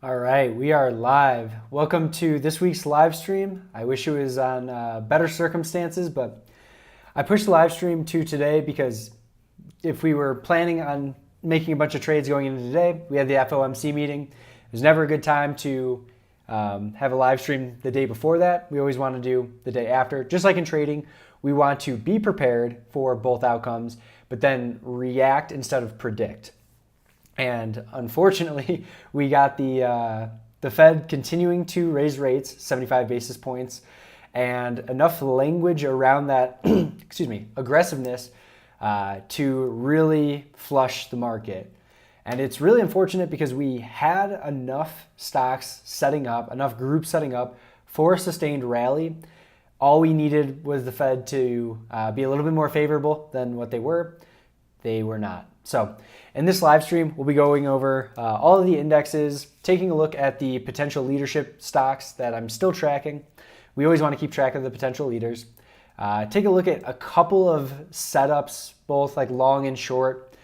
All right, we are live. Welcome to this week's live stream. I wish it was on better circumstances, but I pushed the live stream to today because if we were planning on making a bunch of trades going into today, we had the FOMC meeting. It was never a good time to have a live stream the day before that. We always want to do the day after. Just like in trading, we want to be prepared for both outcomes, but then react instead of predict. And unfortunately, we got the Fed continuing to raise rates, 75 basis points, and enough language around that, aggressiveness to really flush the market. And it's really unfortunate because we had enough stocks setting up, enough groups setting up for a sustained rally. All we needed was the Fed to be a little bit more favorable than what they were. They were not. So in this live stream, we'll be going over all of the indexes, taking a look at the potential leadership stocks that I'm still tracking. We always want to keep track of the potential leaders. Take a look at a couple of setups, both like long and short.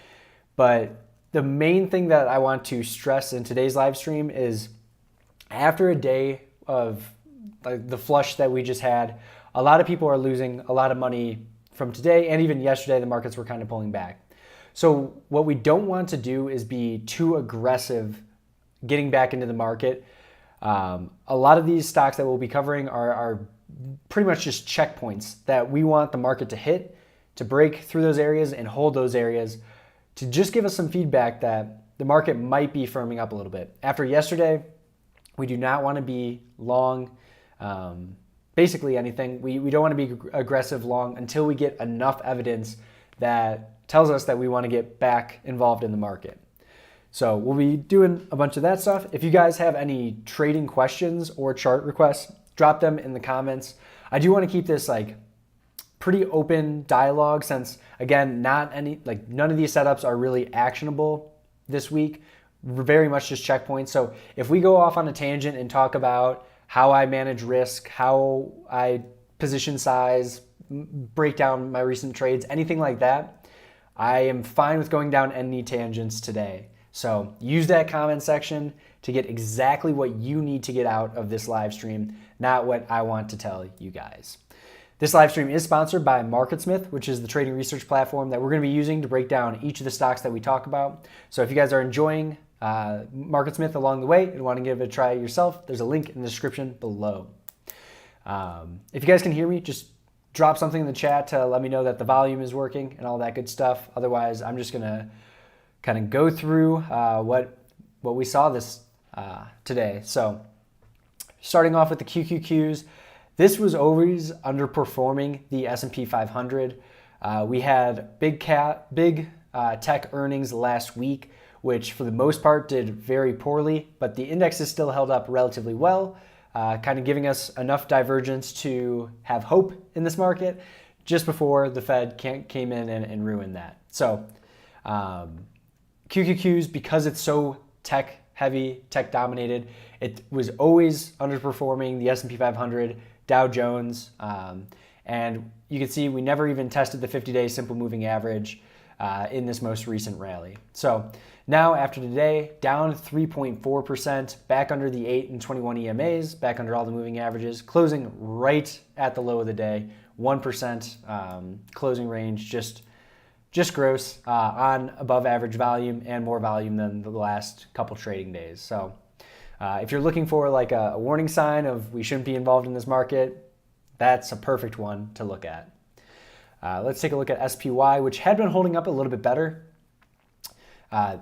But the main thing that I want to stress in today's live stream is after a day of like the flush that we just had, a lot of people are losing a lot of money from today, and even yesterday the markets were kind of pulling back. So what we don't want to do is be too aggressive getting back into the market. A lot of these stocks that we'll be covering are pretty much just checkpoints that we want the market to hit, to break through those areas and hold those areas, to just give us some feedback that the market might be firming up a little bit. After yesterday, we do not want to be long basically anything. We don't want to be aggressive long until we get enough evidence that tells us that we want to get back involved in the market. So we'll be doing a bunch of that stuff. If you guys have any trading questions or chart requests, drop them in the comments. I do want to keep this like pretty open dialogue since, again, none of these setups are really actionable this week. We're very much just checkpoints. So if we go off on a tangent and talk about how I manage risk, how I position size, break down my recent trades, anything like that, I am fine with going down any tangents today. So use that comment section to get exactly what you need to get out of this live stream, not what I want to tell you guys. This live stream is sponsored by MarketSmith, which is the trading research platform that we're going to be using to break down each of the stocks that we talk about. So if you guys are enjoying MarketSmith along the way and want to give it a try yourself, there's a link in the description below. If you guys can hear me, just drop something in the chat to let me know that the volume is working and all that good stuff. Otherwise, I'm just going to kind of go through what we saw this today. So starting off with the QQQs, this was always underperforming the S&P 500. We had big tech earnings last week, which for the most part did very poorly, but the indexes still held up relatively well. Kind of giving us enough divergence to have hope in this market just before the Fed came in and ruined that. So QQQs, because it's so tech heavy, tech dominated, it was always underperforming the S&P 500, Dow Jones, and you can see we never even tested the 50-day simple moving average in this most recent rally. So now after today, down 3.4%, back under the 8 and 21 EMAs, back under all the moving averages, closing right at the low of the day, 1% closing range, just gross on above average volume and more volume than the last couple trading days. So if you're looking for like a warning sign of we shouldn't be involved in this market, that's a perfect one to look at. Let's take a look at SPY, which had been holding up a little bit better.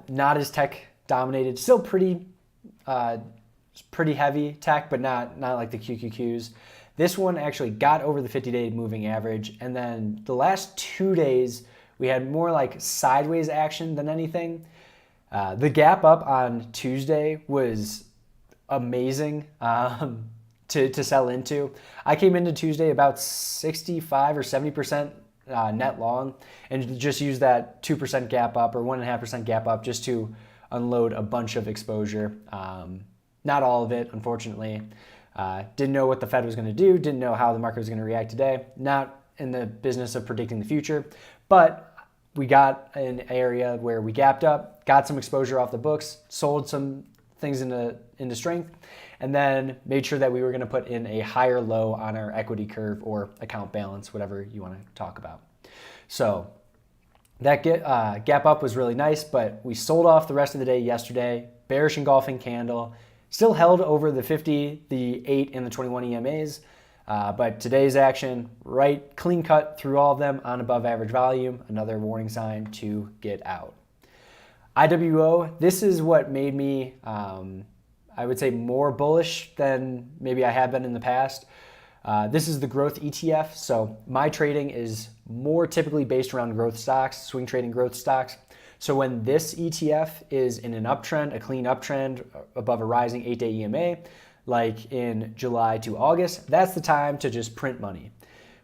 Not as tech dominated, still pretty heavy tech, but not like the QQQs. This one actually got over the 50-day moving average, and then the last 2 days we had more like sideways action than anything. The gap up on Tuesday was amazing to sell into. I came into Tuesday about 65 or 70% net long and just use that 2% gap up or 1.5% gap up just to unload a bunch of exposure. Not all of it, unfortunately. Didn't know what the Fed was going to do, didn't know how the market was going to react today. Not in the business of predicting the future, but we got an area where we gapped up, got some exposure off the books, sold some things into strength, and then made sure that we were going to put in a higher low on our equity curve or account balance, whatever you want to talk about. So that gap up was really nice, but we sold off the rest of the day yesterday. Bearish engulfing candle, still held over the 50, the 8, and the 21 EMAs. But today's action, right, clean cut through all of them on above average volume, another warning sign to get out. IWO, this is what made me, I would say, more bullish than maybe I have been in the past. This is the growth ETF, so my trading is more typically based around growth stocks, swing trading growth stocks. So when this ETF is in an uptrend, a clean uptrend above a rising 8-day EMA, like in July to August, that's the time to just print money.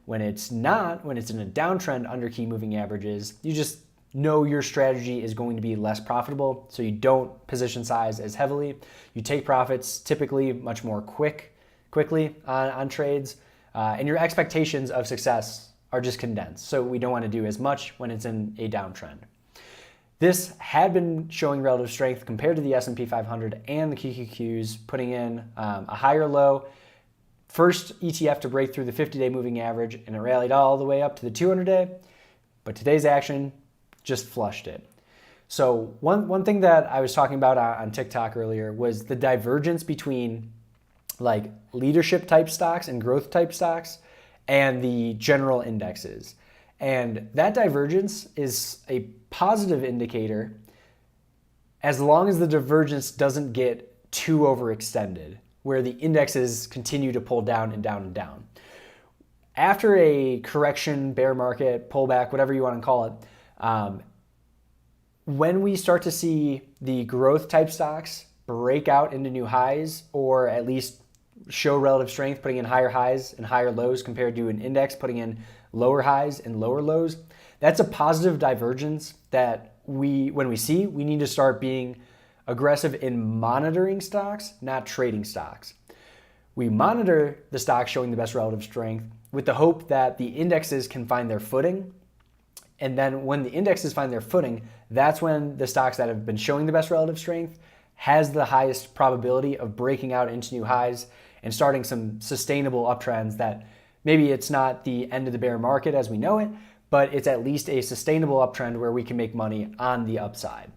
When it's not, when it's in a downtrend under key moving averages, you just know your strategy is going to be less profitable, so you don't position size as heavily. You take profits typically much more quickly on trades, and your expectations of success are just condensed. So we don't want to do as much when it's in a downtrend. This had been showing relative strength compared to the S&P 500 and the QQQs, putting in a higher low. First ETF to break through the 50-day moving average, and it rallied all the way up to the 200-day. But today's action just flushed it. So one thing that I was talking about on TikTok earlier was the divergence between like leadership type stocks and growth type stocks and the general indexes. And that divergence is a positive indicator as long as the divergence doesn't get too overextended, where the indexes continue to pull down and down and down. After a correction, bear market, pullback, whatever you want to call it, when we start to see the growth type stocks break out into new highs, or at least show relative strength, putting in higher highs and higher lows compared to an index putting in lower highs and lower lows, that's a positive divergence that when we see, we need to start being aggressive in monitoring stocks, not trading stocks. We monitor the stocks showing the best relative strength with the hope that the indexes can find their footing. And then when the indexes find their footing, that's when the stocks that have been showing the best relative strength has the highest probability of breaking out into new highs and starting some sustainable uptrends that maybe it's not the end of the bear market as we know it, but it's at least a sustainable uptrend where we can make money on the upside.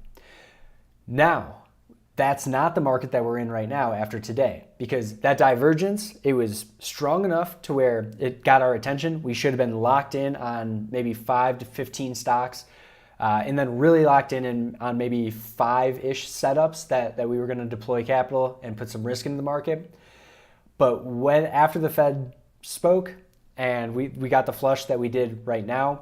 Now, that's not the market that we're in right now after today, because that divergence, it was strong enough to where it got our attention. We should have been locked in on maybe 5 to 15 stocks, and then really locked in on maybe 5-ish setups that we were going to deploy capital and put some risk into the market. But after the Fed spoke and we got the flush that we did right now,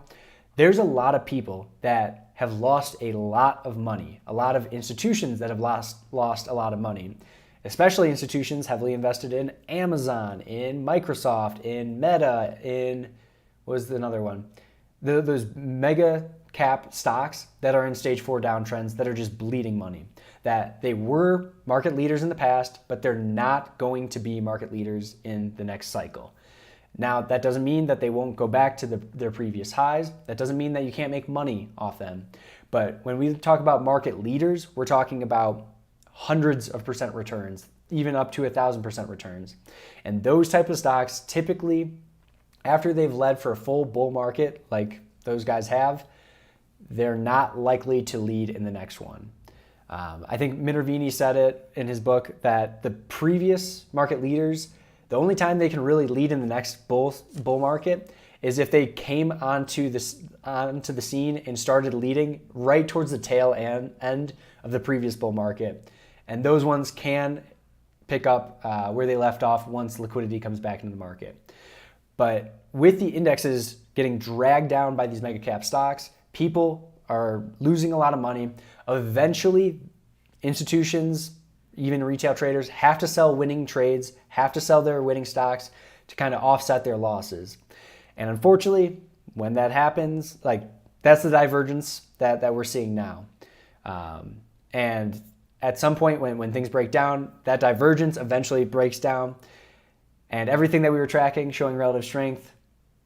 there's a lot of people that have lost a lot of money, a lot of institutions that have lost a lot of money, especially institutions heavily invested in Amazon, in Microsoft, in Meta, in, what was another one? Those mega cap stocks that are in stage 4 downtrends that are just bleeding money, that they were market leaders in the past, but they're not going to be market leaders in the next cycle. Now, that doesn't mean that they won't go back to their previous highs. That doesn't mean that you can't make money off them. But when we talk about market leaders, we're talking about hundreds of percent returns, even up to 1,000% returns. And those type of stocks, typically, after they've led for a full bull market like those guys have, they're not likely to lead in the next one. I think Minervini said it in his book that the previous market leaders, the only time they can really lead in the next bull market is if they came onto the scene and started leading right towards the tail end of the previous bull market. And those ones can pick up where they left off once liquidity comes back into the market. But with the indexes getting dragged down by these mega cap stocks, people are losing a lot of money. Eventually, institutions, even retail traders, have to sell winning trades, have to sell their winning stocks to kind of offset their losses. And unfortunately, when that happens, that's the divergence that we're seeing now. And at some point when things break down, that divergence eventually breaks down. And everything that we were tracking showing relative strength,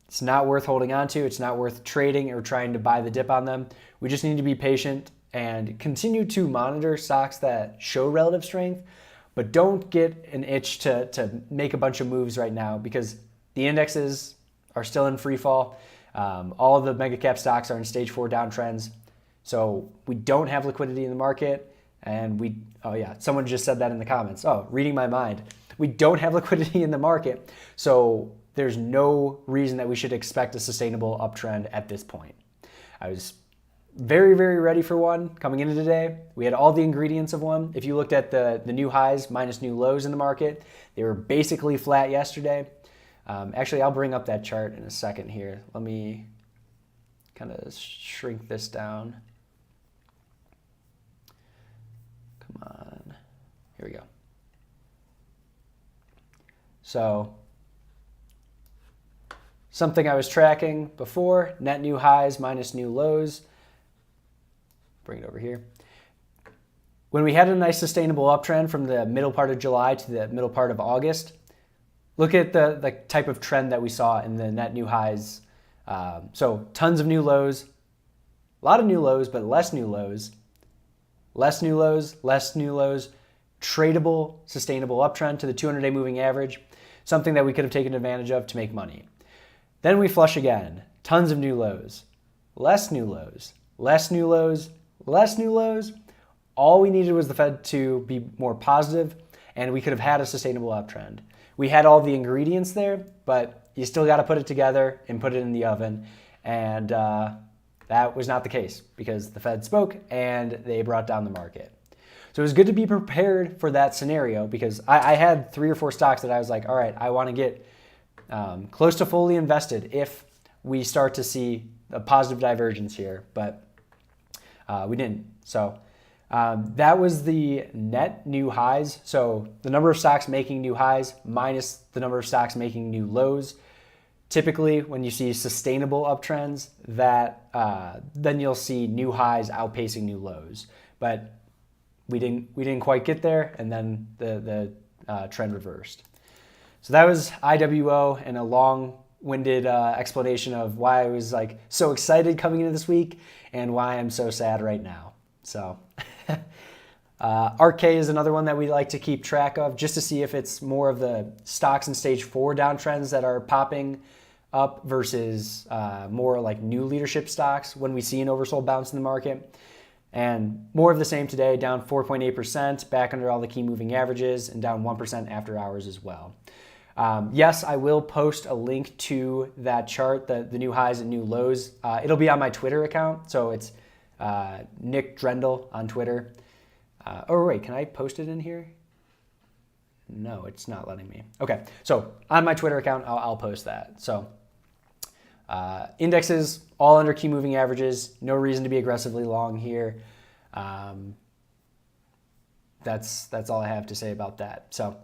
it's not worth holding on to. It's not worth trading or trying to buy the dip on them. We just need to be patient and continue to monitor stocks that show relative strength, but don't get an itch to make a bunch of moves right now because the indexes are still in free fall. All of the mega cap stocks are in stage 4 downtrends. So we don't have liquidity in the market. And someone just said that in the comments. Oh, reading my mind. We don't have liquidity in the market. So there's no reason that we should expect a sustainable uptrend at this point. I was very, very ready for one coming into today. We had all the ingredients of one. If you looked at the new highs minus new lows in the market, they were basically flat yesterday. Actually, I'll bring up that chart in a second here. Let me kind of shrink this down. Come on. Here we go. So something I was tracking before, net new highs minus new lows. Bring it over here. When we had a nice sustainable uptrend from the middle part of July to the middle part of August, look at the type of trend that we saw in the net new highs. So tons of new lows, a lot of new lows, but less new lows, less new lows, less new lows, tradable, sustainable uptrend to the 200-day moving average, something that we could have taken advantage of to make money. Then we flush again, tons of new lows, less new lows, less new lows, less new lows. All we needed was the Fed to be more positive, and we could have had a sustainable uptrend. We had all the ingredients there, but you still got to put it together and put it in the oven. And that was not the case because the Fed spoke and they brought down the market. So it was good to be prepared for that scenario because I had 3 or 4 stocks that I was like, all right, I want to get close to fully invested if we start to see a positive divergence here, but we didn't. So that was the net new highs. So the number of stocks making new highs minus the number of stocks making new lows. Typically, when you see sustainable uptrends, then you'll see new highs outpacing new lows. But we didn't quite get there, and then the trend reversed. So that was IWO and a long-winded explanation of why I was like so excited coming into this week and why I'm so sad right now. So RK is another one that we like to keep track of just to see if it's more of the stocks in stage 4 downtrends that are popping up versus more like new leadership stocks when we see an oversold bounce in the market. And more of the same today, down 4.8%, back under all the key moving averages, and down 1% after hours as well. Yes, I will post a link to that chart, the new highs and new lows. It'll be on my Twitter account, so it's Nick Drendel on Twitter. Wait, can I post it in here? No, it's not letting me. Okay, so on my Twitter account, I'll post that. So indexes, all under key moving averages. No reason to be aggressively long here. That's all I have to say about that. So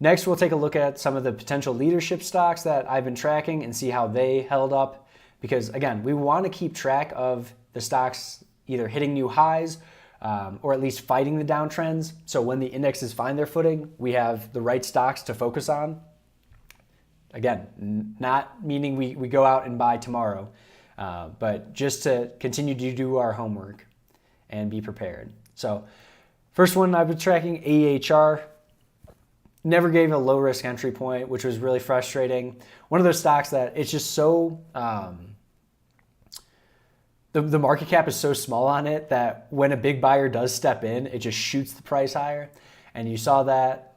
next, we'll take a look at some of the potential leadership stocks that I've been tracking and see how they held up. Because again, we want to keep track of the stocks either hitting new highs or at least fighting the downtrends. So when the indexes find their footing, we have the right stocks to focus on. Again, not meaning we go out and buy tomorrow, but just to continue to do our homework and be prepared. So first one I've been tracking, AHR. Never gave a low risk entry point, which was really frustrating. One of those stocks that it's just so, the market cap is so small on it that when a big buyer does step in, it just shoots the price higher. And you saw that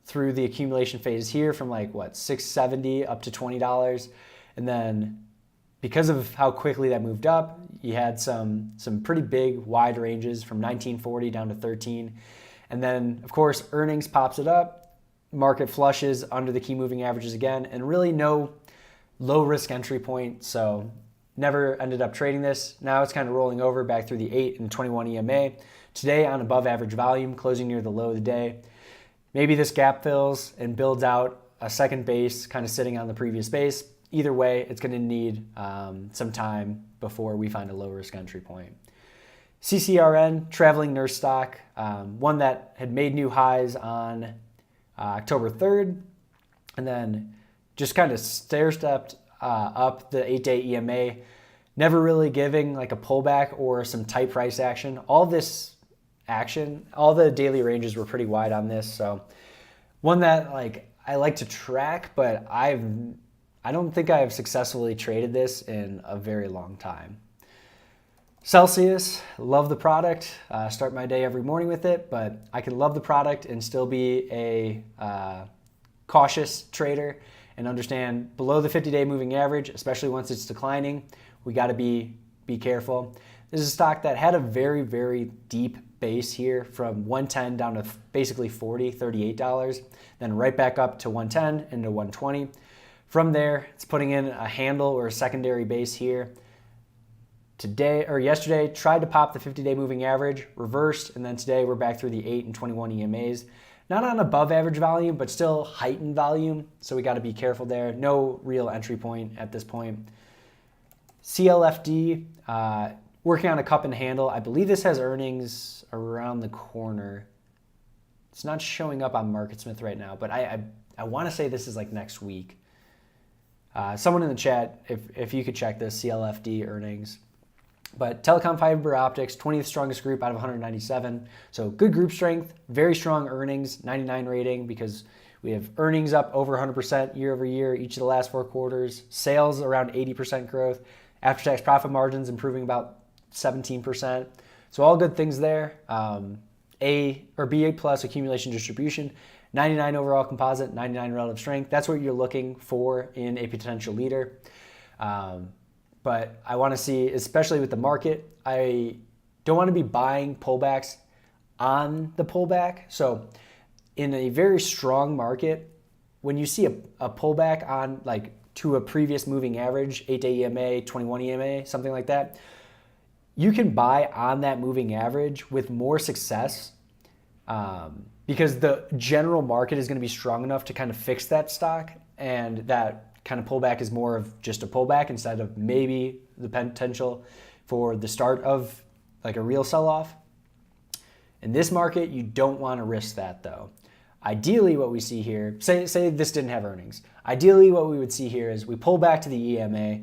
through the accumulation phase here from like $6.70 up to $20. And then because of how quickly that moved up, you had some pretty big wide ranges from 1940 down to 13. And then of course, earnings pops it up, market flushes under the key moving averages again, and really no low risk entry point. So never ended up trading this. Now it's kind of rolling over back through the 8 and 21 EMA. Today on above average volume, closing near the low of the day. Maybe this gap fills and builds out a second base, kind of sitting on the previous base. Either way, it's going to need some time before we find a low risk entry point. CCRN, traveling nurse stock, one that had made new highs on October 3rd, and then just kind of stair-stepped up the 8-day EMA. never really giving like a pullback or some tight price action. All this action, all the daily ranges were pretty wide on this. So one that like I like to track, but I don't think I have successfully traded this in a very long time. Celsius, love the product. Start my day every morning with it, but I can love the product and still be a cautious trader and understand below the 50-day moving average, especially once it's declining, we got to be careful. This is a stock that had a very, very deep base here from 110 down to basically $38, then right back up to 110 into 120. From there, it's putting in a handle or a secondary base here. Today or yesterday, tried to pop the 50-day moving average, reversed, and then today we're back through the 8 and 21 EMAs. Not on above average volume, but still heightened volume, so we got to be careful there. No real entry point at this point. CLFD, working on a cup and handle. I believe this has earnings around the corner. It's not showing up on MarketSmith right now, but I want to say this is like next week. Someone in the chat, if you could check this, CLFD earnings. But telecom fiber optics, 20th strongest group out of 197. So good group strength, very strong earnings, 99 rating because we have earnings up over 100% year over year each of the last 4 quarters. Sales around 80% growth. After-tax profit margins improving about 17%. So all good things there. A or BA plus accumulation distribution, 99 overall composite, 99 relative strength. That's what you're looking for in a potential leader. But I want to see, especially with the market, I don't want to be buying pullbacks on the pullback. So in a very strong market, when you see a pullback on like to a previous moving average, 8-day EMA, 21 EMA, something like that, you can buy on that moving average with more success because the general market is going to be strong enough to kind of fix that stock, and that kind of pullback is more of just a pullback instead of maybe the potential for the start of like a real sell-off. In this market, you don't want to risk that though. Ideally, what we see here, say this didn't have earnings. Ideally, what we would see here is we pull back to the EMA,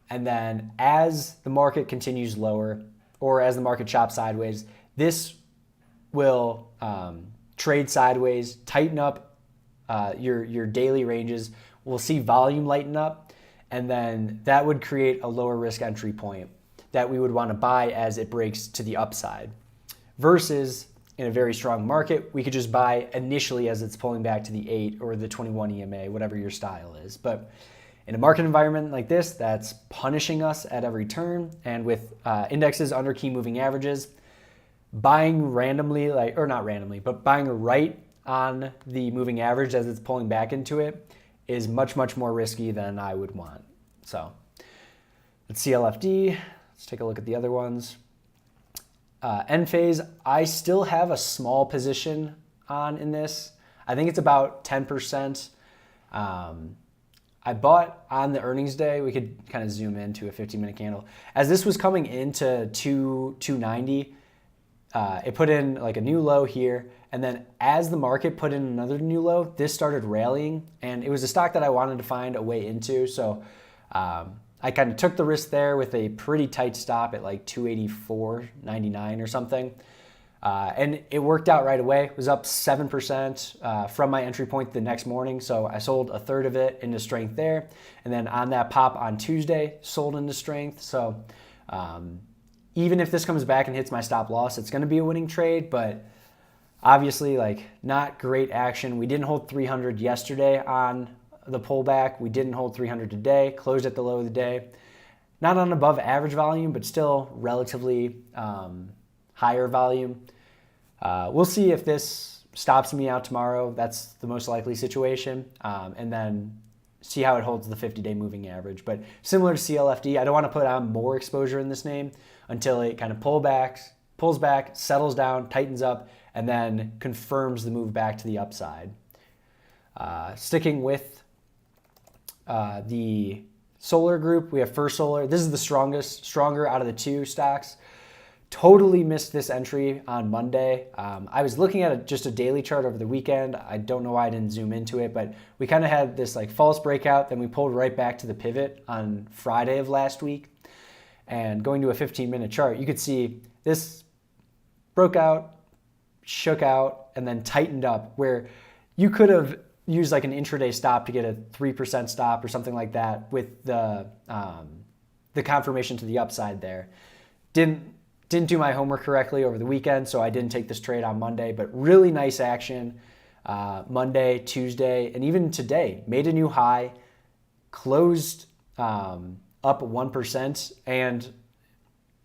and then as the market continues lower or as the market chops sideways, this will trade sideways, tighten up your daily ranges. We'll see volume lighten up, and then that would create a lower risk entry point that we would want to buy as it breaks to the upside. Versus in a very strong market, we could just buy initially as it's pulling back to the 8 or the 21 EMA, whatever your style is. But in a market environment like this, that's punishing us at every turn, and with indexes under key moving averages, buying randomly, or not randomly, but buying right on the moving average as it's pulling back into it is much, much more risky than I would want. So let's CLFD. Let's take a look at the other ones. End phase, I still have a small position on in this. I think it's about 10%. I bought on the earnings day. We could kind of zoom into a 15-minute candle. As this was coming into 290, it put in like a new low here. And then as the market put in another new low, this started rallying. And it was a stock that I wanted to find a way into. So I kind of took the risk there with a pretty tight stop at like 284.99 or something. And it worked out right away. It was up 7% from my entry point the next morning. So I sold a third of it into strength there. And then on that pop on Tuesday, sold into strength. So even if this comes back and hits my stop loss, it's going to be a winning trade. But obviously, like, not great action. We didn't hold 300 yesterday on the pullback. We didn't hold 300 today. Closed at the low of the day. Not on above average volume, but still relatively higher volume. We'll see if this stops me out tomorrow. That's the most likely situation. And then see how it holds the 50-day moving average. But similar to CLFD, I don't want to put on more exposure in this name until it kind of pulls back, settles down, tightens up, and then confirms the move back to the upside. Sticking with the solar group, we have First Solar. This is the stronger out of the two stocks. Totally missed this entry on Monday. I was looking at just a daily chart over the weekend. I don't know why I didn't zoom into it, but we kind of had this like false breakout. Then we pulled right back to the pivot on Friday of last week. And going to a 15-minute chart, you could see this broke out, shook out, and then tightened up, where you could have used like an intraday stop to get a 3% stop or something like that with the confirmation to the upside there. Didn't do my homework correctly over the weekend, so I didn't take this trade on Monday, but really nice action Monday, Tuesday, and even today. Made a new high, closed up 1%, and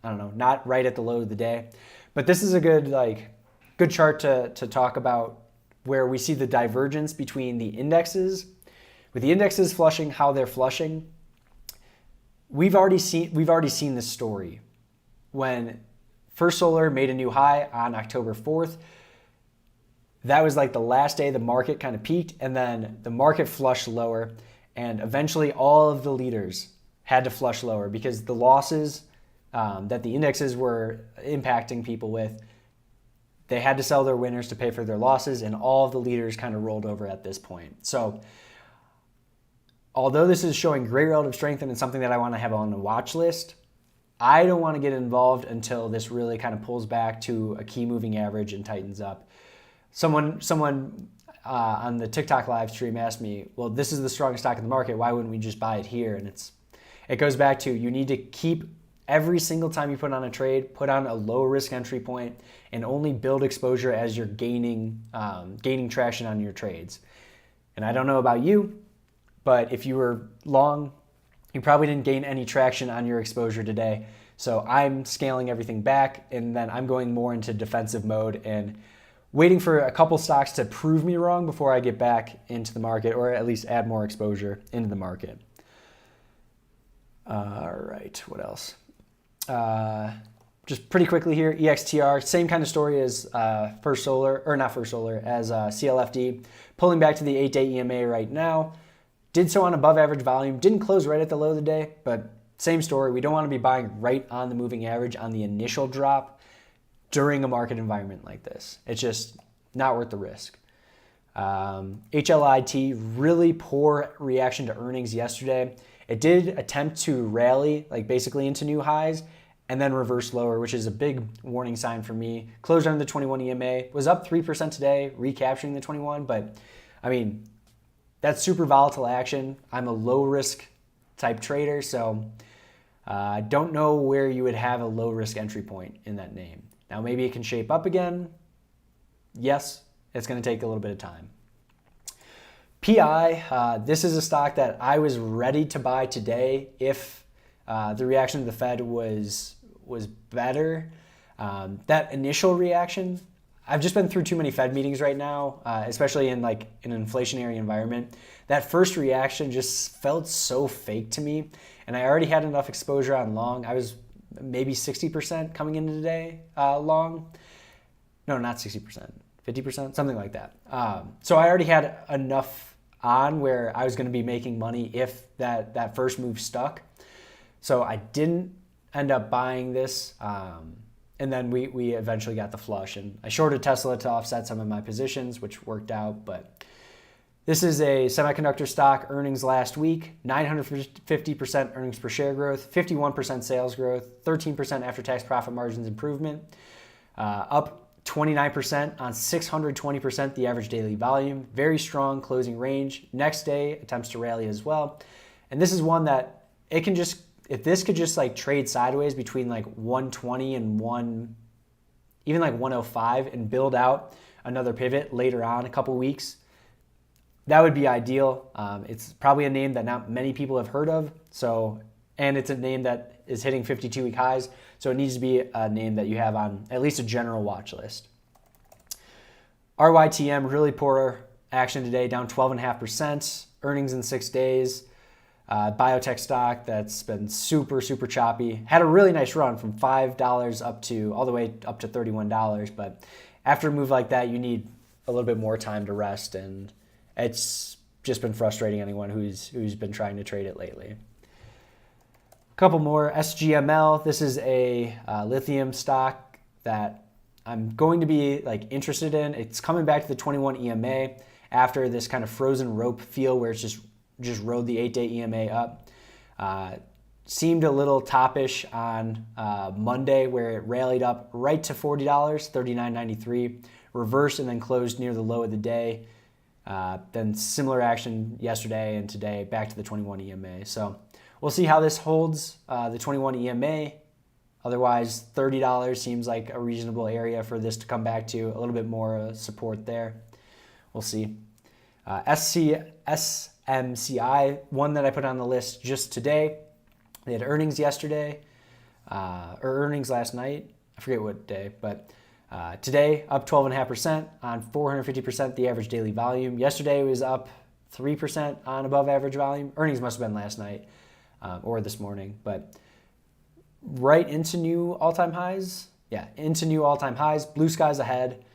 I don't know, not right at the low of the day. But this is a good chart to talk about, where we see the divergence between the indexes. With the indexes flushing how they're flushing, we've already seen this story. When First Solar made a new high on October 4th, that was like the last day the market kind of peaked, and then the market flushed lower, and eventually all of the leaders had to flush lower because the losses that the indexes were impacting people with, they had to sell their winners to pay for their losses, and all of the leaders kind of rolled over at this point. So although this is showing great relative strength and it's something that I want to have on the watch list, I don't want to get involved until this really kind of pulls back to a key moving average and tightens up. Someone on the TikTok live stream asked me, well, this is the strongest stock in the market. Why wouldn't we just buy it here? And it goes back to, you need to keep, every single time you put on a trade, put on a low risk entry point and only build exposure as you're gaining traction on your trades. And I don't know about you, but if you were long, you probably didn't gain any traction on your exposure today. So I'm scaling everything back, and then I'm going more into defensive mode and waiting for a couple stocks to prove me wrong before I get back into the market, or at least add more exposure into the market. All right, what else? Just pretty quickly here, EXTR, same kind of story as as CLFD, pulling back to the 8-day EMA right now. Did so on above average volume, didn't close right at the low of the day, but same story. We don't want to be buying right on the moving average on the initial drop during a market environment like this. It's just not worth the risk. HLIT, really poor reaction to earnings yesterday. It did attempt to rally, like basically into new highs, and then reverse lower, which is a big warning sign for me. Closed under the 21 EMA, was up 3% today, recapturing the 21, but I mean, that's super volatile action. I'm a low risk type trader, so I don't know where you would have a low risk entry point in that name. Now maybe it can shape up again. Yes, it's going to take a little bit of time. PI, this is a stock that I was ready to buy today if the reaction of the Fed was better. That initial reaction, I've just been through too many Fed meetings right now, especially in like an inflationary environment. That first reaction just felt so fake to me, and I already had enough exposure on long. I was maybe 60% coming into today long. No, not 60%, 50%, something like that. So I already had enough on where I was going to be making money if that first move stuck. So I didn't end up buying this. And then we eventually got the flush, and I shorted Tesla to offset some of my positions, which worked out. But this is a semiconductor stock. Earnings last week, 950% earnings per share growth, 51% sales growth, 13% after-tax profit margins improvement, up 29% on 620% the average daily volume. Very strong closing range. Next day attempts to rally as well. And this is one that it can just, if this could just like trade sideways between like 120 and even like 105 and build out another pivot later on a couple weeks, that would be ideal. It's probably a name that not many people have heard of. So, and it's a name that is hitting 52-week highs. So it needs to be a name that you have on at least a general watch list. RYTM, really poor action today, down 12.5%. Earnings in 6 days. Biotech stock that's been super, super choppy. Had a really nice run from $5 up to all the way up to $31. But after a move like that, you need a little bit more time to rest, and it's just been frustrating anyone who's been trying to trade it lately. A couple more. SGML. This is a lithium stock that I'm going to be like interested in. It's coming back to the 21 EMA after this kind of frozen rope feel where it's just rode the 8-day EMA up. seemed a little toppish on Monday, where it rallied up right to $40, $39.93, reversed and then closed near the low of the day. Then similar action yesterday and today, back to the 21 EMA. So we'll see how this holds, the 21 EMA. Otherwise, $30 seems like a reasonable area for this to come back to, a little bit more support there. We'll see. SMCI, one that I put on the list just today. They had earnings yesterday, or earnings last night. I forget what day, but today up 12.5% on 450% the average daily volume. Yesterday was up 3% on above average volume. Earnings must have been last night or this morning, but right into new all-time highs. Yeah, into new all-time highs. Blue skies ahead.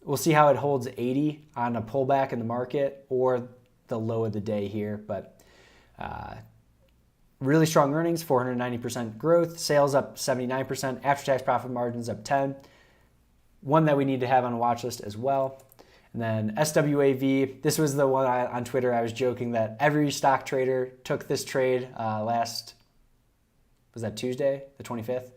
We'll see how it holds 80 on a pullback in the market or the low of the day here, but really strong earnings, 490% growth, sales up 79%, after-tax profit margins up 10. One that we need to have on a watch list as well. And then SWAV, this was the one on Twitter I was joking that every stock trader took this trade was that Tuesday, the 25th?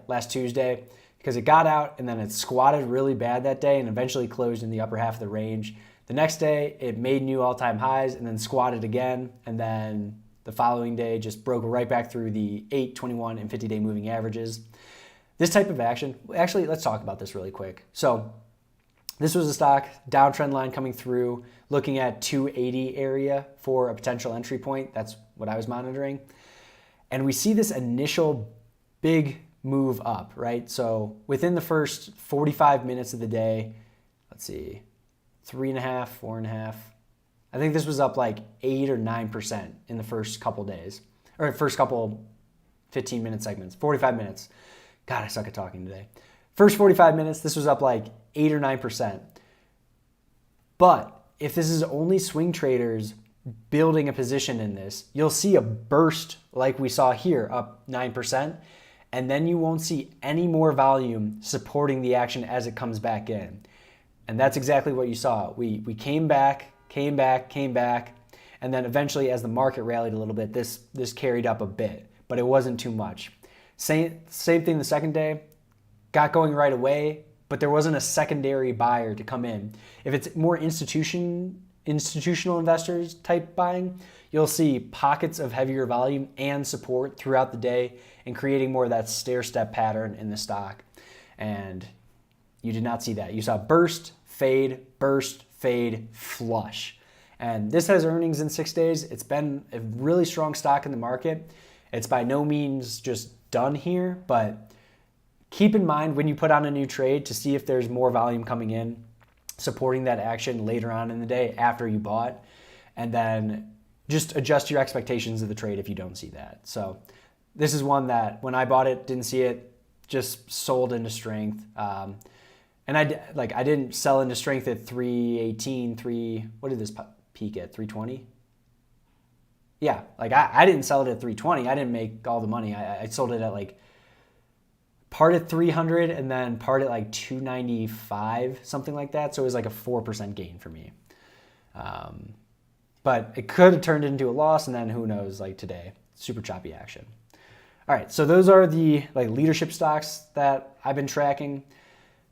Last Tuesday, because it got out and then it squatted really bad that day and eventually closed in the upper half of the range. The next day, it made new all-time highs and then squatted again, and then the following day just broke right back through the 8, 21, and 50-day moving averages. This type of action, actually, let's talk about this really quick. So this was a stock, downtrend line coming through, looking at 280 area for a potential entry point. That's what I was monitoring. And we see this initial big move up, right? So within the first 45 minutes of the day, let's see, 3.5, 4.5. I think this was up like 8 or 9% in the first couple days, or first couple 15-minute segments, 45 minutes. God, I suck at talking today. First 45 minutes, this was up like 8 or 9%. But if this is only swing traders building a position in this, you'll see a burst like we saw here, up 9%, and then you won't see any more volume supporting the action as it comes back in. And that's exactly what you saw. We came back, and then eventually as the market rallied a little bit, this carried up a bit, but it wasn't too much. Same thing the second day, got going right away, but there wasn't a secondary buyer to come in. If it's more institutional investors type buying, you'll see pockets of heavier volume and support throughout the day and creating more of that stair-step pattern in the stock. And you did not see that. You saw burst, fade, flush. And this has earnings in 6 days. It's been a really strong stock in the market. It's by no means just done here, but keep in mind when you put on a new trade to see if there's more volume coming in, supporting that action later on in the day after you bought, and then just adjust your expectations of the trade if you don't see that. So this is one that when I bought it, didn't see it, just sold into strength. And I didn't sell into strength at 318, what did this peak at, 320? Yeah, I didn't sell it at 320. I didn't make all the money. I sold it at part at 300 and then part at 295, something like that. So it was a 4% gain for me. But it could have turned into a loss, and then who knows, today, super choppy action. All right, so those are the leadership stocks that I've been tracking.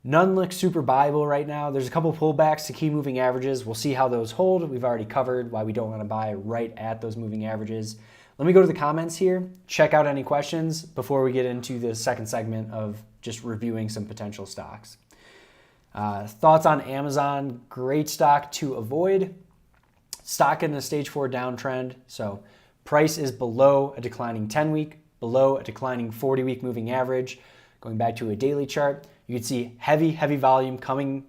None look super buyable right now. There's a couple pullbacks to key moving averages. We'll see how those hold. We've already covered why we don't want to buy right at those moving averages. Let me go to the comments here, check out any questions before we get into the second segment of just reviewing some potential stocks. Thoughts on Amazon, great stock to avoid. Stock in a stage 4 downtrend. So price is below a declining 10-week, below a declining 40-week moving average. Going back to a daily chart, you can see heavy volume coming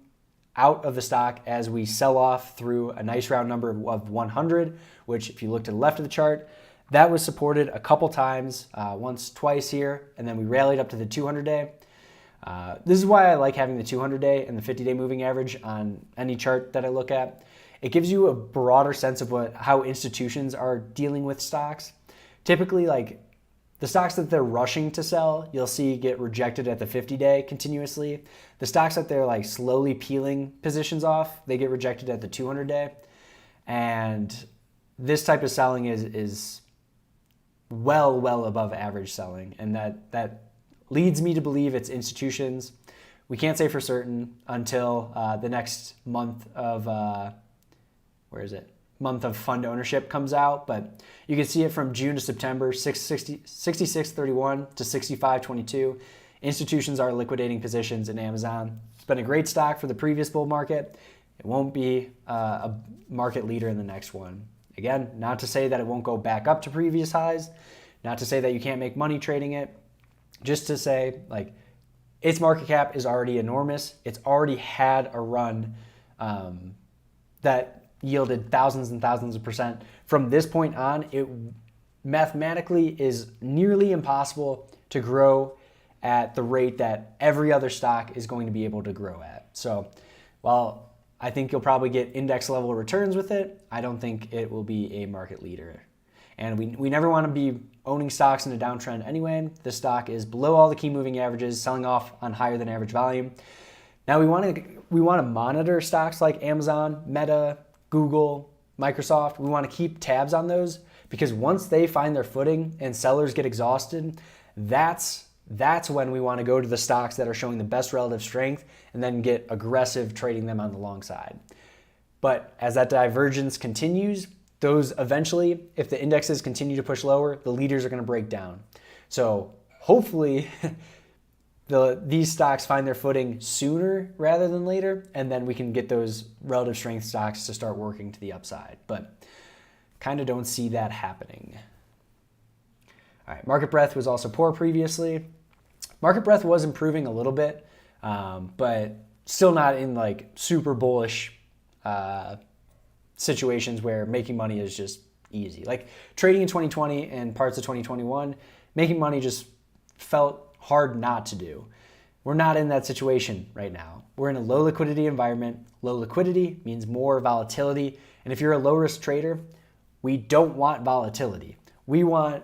out of the stock as we sell off through a nice round number of 100, which if you look to the left of the chart, that was supported a couple times, once, twice here, and then we rallied up to the 200-day. This is why I like having the 200-day and the 50-day moving average on any chart that I look at. It gives you a broader sense of how institutions are dealing with stocks. Typically, the stocks that they're rushing to sell, you'll see get rejected at the 50-day continuously. The stocks that they're slowly peeling positions off, they get rejected at the 200-day. And this type of selling is well above average selling, and that leads me to believe it's institutions. We can't say for certain until the next month of month of fund ownership comes out, but you can see it from June to September, 66.31 to 65.22. Institutions are liquidating positions in Amazon. It's been a great stock for the previous bull market. It won't be a market leader in the next one. Again, not to say that it won't go back up to previous highs, not to say that you can't make money trading it, just to say, like, its market cap is already enormous. It's already had a run that yielded thousands and thousands of percent. From this point on, it mathematically is nearly impossible to grow at the rate that every other stock is going to be able to grow at. So while I think you'll probably get index level returns with it, I don't think it will be a market leader. And we never want to be owning stocks in a downtrend anyway. This stock is below all the key moving averages, selling off on higher than average volume. Now we want to monitor stocks like Amazon, Meta, Google, Microsoft. We want to keep tabs on those, because once they find their footing and sellers get exhausted, that's when we want to go to the stocks that are showing the best relative strength and then get aggressive trading them on the long side. But as that divergence continues, those eventually, if the indexes continue to push lower, the leaders are going to break down. So hopefully these stocks find their footing sooner rather than later, and then we can get those relative strength stocks to start working to the upside. But kind of don't see that happening. All right, market breadth was also poor previously. Market breadth was improving a little bit, but still not in like super bullish situations where making money is just easy. Like trading in 2020 and parts of 2021, making money just felt hard not to do. We're not in that situation right now. We're in a low liquidity environment. Low liquidity means more volatility. And if you're a low risk trader, we don't want volatility. We want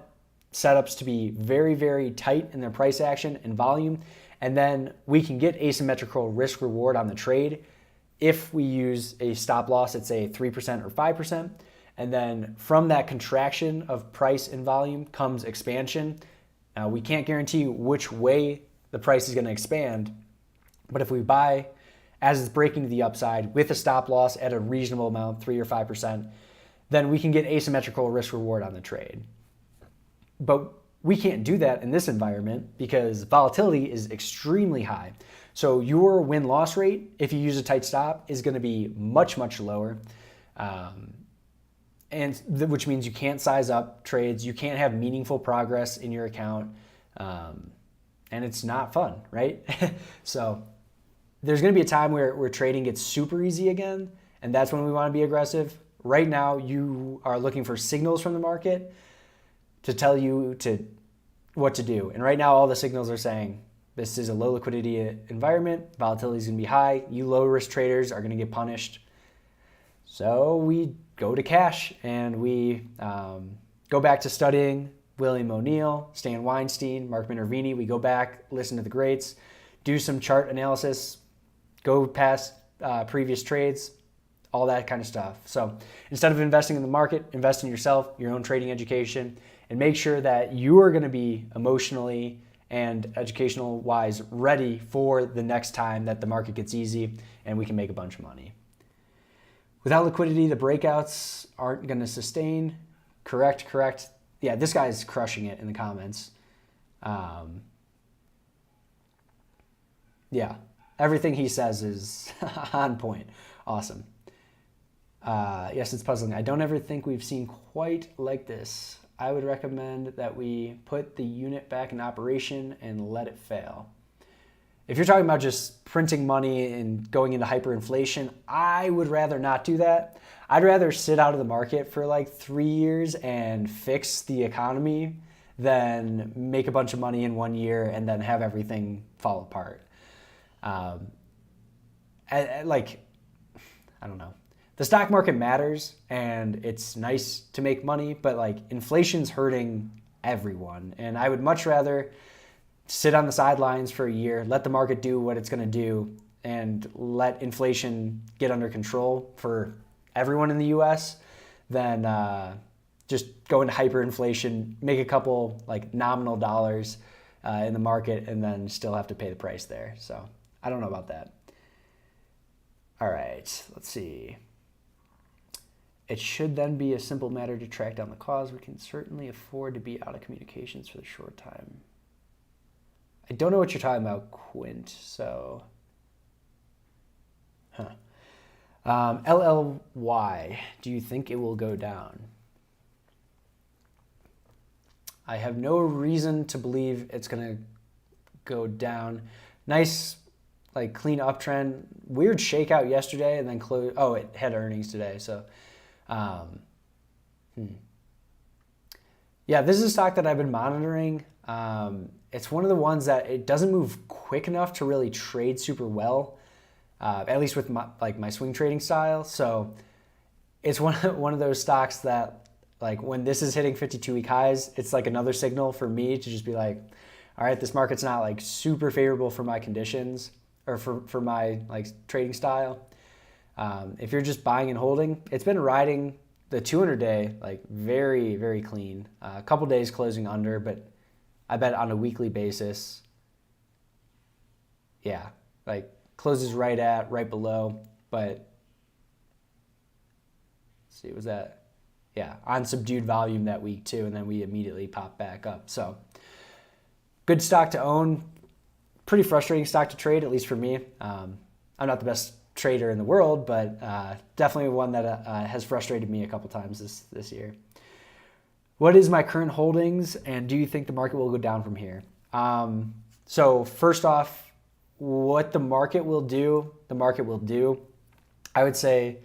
setups to be very tight in their price action and volume. And then we can get asymmetrical risk reward on the trade if we use a stop loss at say 3% or 5%. And then from that contraction of price and volume comes expansion. Now, we can't guarantee which way the price is going to expand, but if we buy as it's breaking to the upside with a stop loss at a reasonable amount, 3 or 5%, then we can get asymmetrical risk reward on the trade. But we can't do that in this environment because volatility is extremely high. So your win-loss rate, if you use a tight stop, is going to be much lower. Which means you can't size up trades, you can't have meaningful progress in your account, and it's not fun, right? So there's going to be a time where trading gets super easy again, and that's when we want to be aggressive. Right now, you are looking for signals from the market to tell you what to do. And right now, all the signals are saying this is a low liquidity environment, volatility is going to be high, you low risk traders are going to get punished. So we go to cash and we go back to studying William O'Neill, Stan Weinstein, Mark Minervini. We go back, listen to the greats, do some chart analysis, go past previous trades, all that kind of stuff. So instead of investing in the market, invest in yourself, your own trading education, and make sure that you are going to be emotionally and educational wise ready for the next time that the market gets easy and we can make a bunch of money. Without liquidity, the breakouts aren't going to sustain. Correct. Yeah, this guy's crushing it in the comments. Yeah, everything he says is on point. Awesome. Yes, it's puzzling. I don't ever think we've seen quite like this. I would recommend that we put the unit back in operation and let it fail. If you're talking about just printing money and going into hyperinflation, I would rather not do that. I'd rather sit out of the market for like 3 years and fix the economy than make a bunch of money in 1 year and then have everything fall apart. I don't know. The stock market matters and it's nice to make money, but like inflation's hurting everyone. And I would much rather sit on the sidelines for a year, let the market do what it's going to do, and let inflation get under control for everyone in the U.S. than just go into hyperinflation, make a couple like nominal dollars in the market, and then still have to pay the price there. So I don't know about that. All right, let's see. It should then be a simple matter to track down the cause. We can certainly afford to be out of communications for the short time. I don't know what you're talking about, Quint, so... LLY, do you think it will go down? I have no reason to believe it's going to go down. Nice, like, clean uptrend. Weird shakeout yesterday and then close. Oh, it had earnings today, so... Yeah, this is a stock that I've been monitoring. It's one of the ones that it doesn't move quick enough to really trade super well, at least with my swing trading style. So it's one of those stocks that, like, when this is hitting 52-week highs, it's like another signal for me to just be like, all right, this market's not like super favorable for my conditions or for my like trading style. If you're just buying and holding, it's been riding the 200-day like very, very clean. A couple days closing under, but I bet on a weekly basis, yeah, like closes right below. But let's see, was that? Yeah, on subdued volume that week too, and then we immediately popped back up. So good stock to own. Pretty frustrating stock to trade, at least for me. I'm not the best trader in the world, but definitely one that has frustrated me a couple times this year. What is my current holdings, and do you think the market will go down from here? So first off, what the market will do, I would say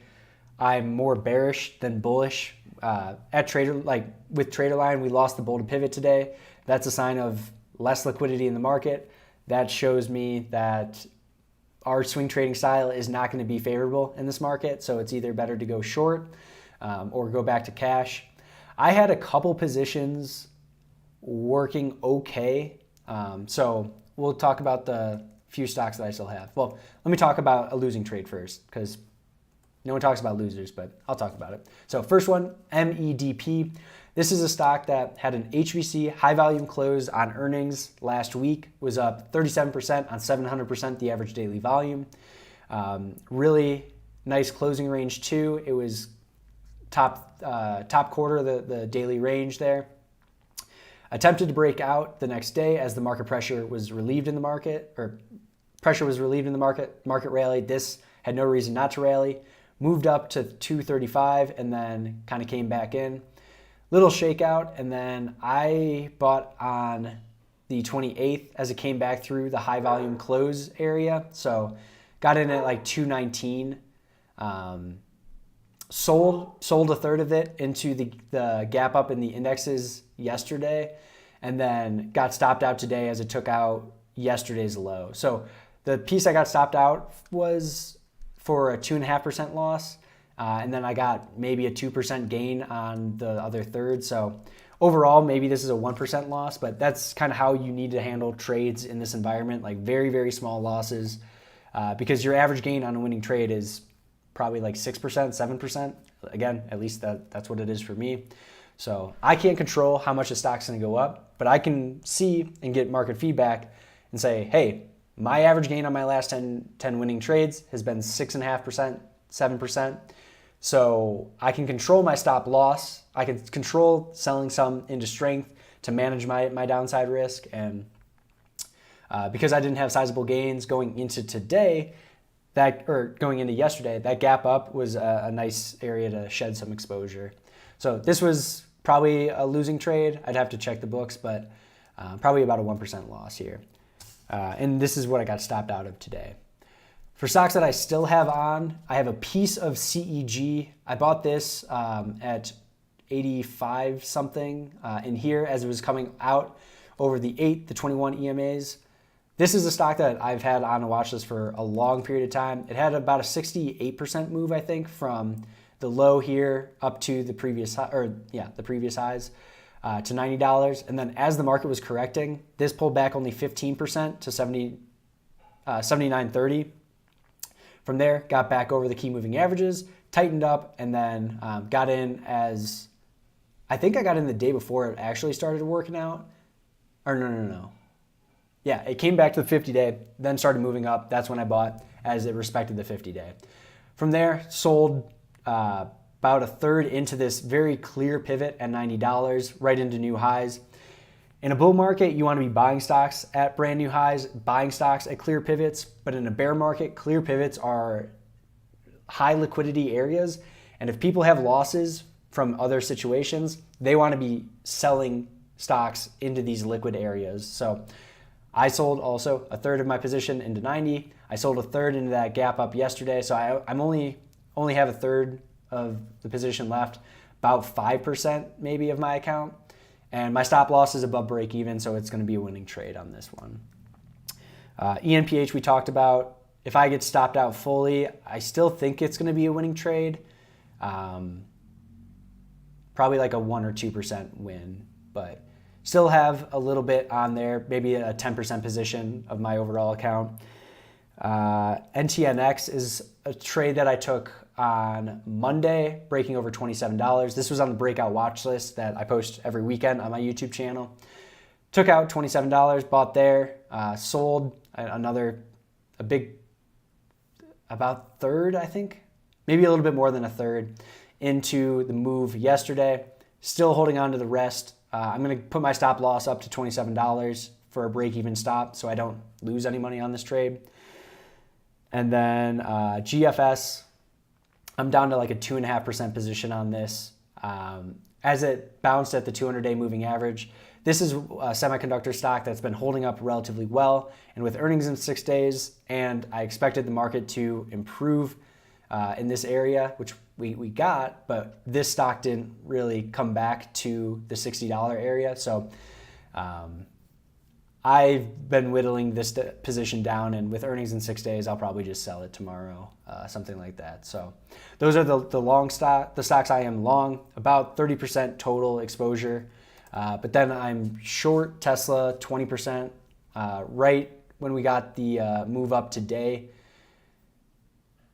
I'm more bearish than bullish. At Trader, like with TraderLine, we lost the bull to pivot today. That's a sign of less liquidity in the market. That shows me that our swing trading style is not going to be favorable in this market, so it's either better to go short or go back to cash. I had a couple positions working okay, so we'll talk about the few stocks that I still have. Well, let me talk about a losing trade first, because no one talks about losers, but I'll talk about it. So first one, MEDP. This is a stock that had an HVC high volume close on earnings last week, was up 37% on 700% the average daily volume. Really nice closing range too. It was top quarter of the daily range there. Attempted to break out the next day as the market pressure was relieved in the market, market rallied. This had no reason not to rally. Moved up to 235 and then kind of came back in. Little shakeout, and then I bought on the 28th as it came back through the high volume close area. So got in at like 219. Sold a third of it into the gap up in the indexes yesterday, and then got stopped out today as it took out yesterday's low. So the piece I got stopped out was for a 2.5% loss. And then I got maybe a 2% gain on the other third. So overall, maybe this is a 1% loss, but that's kind of how you need to handle trades in this environment, like very, very small losses, because your average gain on a winning trade is probably like 6%, 7%. Again, at least that's what it is for me. So I can't control how much the stock's going to go up, but I can see and get market feedback and say, hey, my average gain on my last 10 winning trades has been 6.5%, 7%. So I can control my stop loss. I can control selling some into strength to manage my downside risk. And because I didn't have sizable gains going into today, going into yesterday, that gap up was a nice area to shed some exposure. So this was probably a losing trade. I'd have to check the books, but probably about a 1% loss here. And this is what I got stopped out of today. For stocks that I still have on, I have a piece of CEG. I bought this at 85 something in here as it was coming out over the 8, the 21 EMAs. This is a stock that I've had on a watch list for a long period of time. It had about a 68% move, I think, from the low here up to the previous highs to $90. And then as the market was correcting, this pulled back only 15% to 79.30. From there, got back over the key moving averages, tightened up, and then got in as I think I got in the day before it actually started working out. Or no. Yeah, it came back to the 50-day, then started moving up. That's when I bought as it respected the 50-day. From there, sold about a third into this very clear pivot at $90, right into new highs. In a bull market, you want to be buying stocks at brand new highs, buying stocks at clear pivots. But in a bear market, clear pivots are high liquidity areas. And if people have losses from other situations, they want to be selling stocks into these liquid areas. So I sold also a third of my position into 90. I sold a third into that gap up yesterday. So I'm only have a third of the position left, about 5% maybe of my account. And my stop loss is above break even, so it's going to be a winning trade on this one. ENPH we talked about. If I get stopped out fully, I still think it's going to be a winning trade. Probably like a 1 or 2% win, but still have a little bit on there, maybe a 10% position of my overall account. NTNX is a trade that I took on Monday, breaking over $27. This was on the breakout watch list that I post every weekend on my YouTube channel. Took out $27, bought there, sold about third, I think, maybe a little bit more than a third into the move yesterday. Still holding on to the rest. I'm going to put my stop loss up to $27 for a break-even stop so I don't lose any money on this trade. And then GFS, I'm down to like a 2.5% position on this. As it bounced at the 200-day moving average, this is a semiconductor stock that's been holding up relatively well. And with earnings in 6 days, and I expected the market to improve in this area, which we got, but this stock didn't really come back to the $60 area. So I've been whittling this position down, and with earnings in 6 days, I'll probably just sell it tomorrow, something like that. So those are the stocks I am long, about 30% total exposure. But then I'm short Tesla 20%, right when we got the move up today,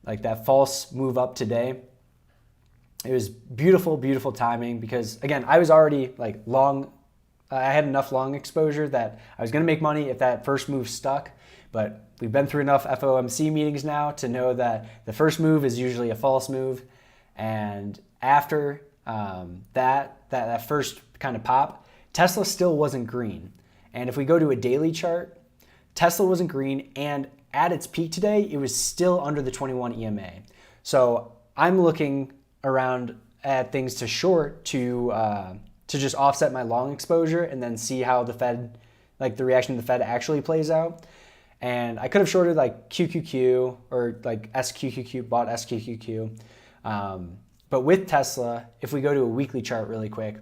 like that false move up today. It was beautiful, beautiful timing because, again, I was already like long. I had enough long exposure that I was going to make money if that first move stuck. But we've been through enough FOMC meetings now to know that the first move is usually a false move. And after that first kind of pop, Tesla still wasn't green. And if we go to a daily chart, Tesla wasn't green. And at its peak today, it was still under the 21 EMA. So I'm looking around at things to short to just offset my long exposure and then see how the Fed, like the reaction of the Fed actually plays out. And I could have shorted like QQQ or like SQQQ, bought SQQQ. But with Tesla, if we go to a weekly chart really quick,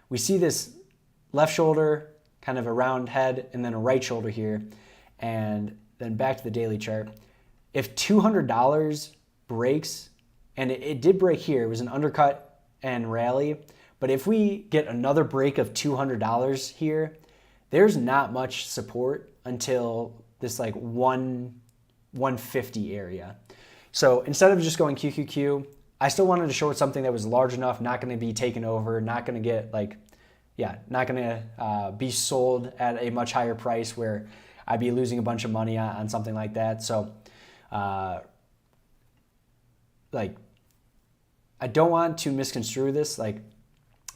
we see this left shoulder, kind of a round head, and then a right shoulder here. And then back to the daily chart. If $200 breaks, and it did break here, it was an undercut and rally. But if we get another break of $200 here, there's not much support until this like 150 area. So instead of just going QQQ, I still wanted to short something that was large enough, not going to be taken over, not going to get not going to be sold at a much higher price where I'd be losing a bunch of money on something like that. So I don't want to misconstrue this. Like,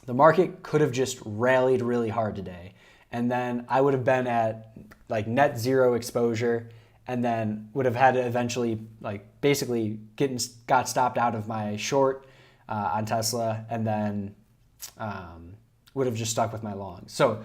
the market could have just rallied really hard today, and then I would have been at like net zero exposure, and then would have had to eventually like basically got stopped out of my short on Tesla, and then would have just stuck with my long. So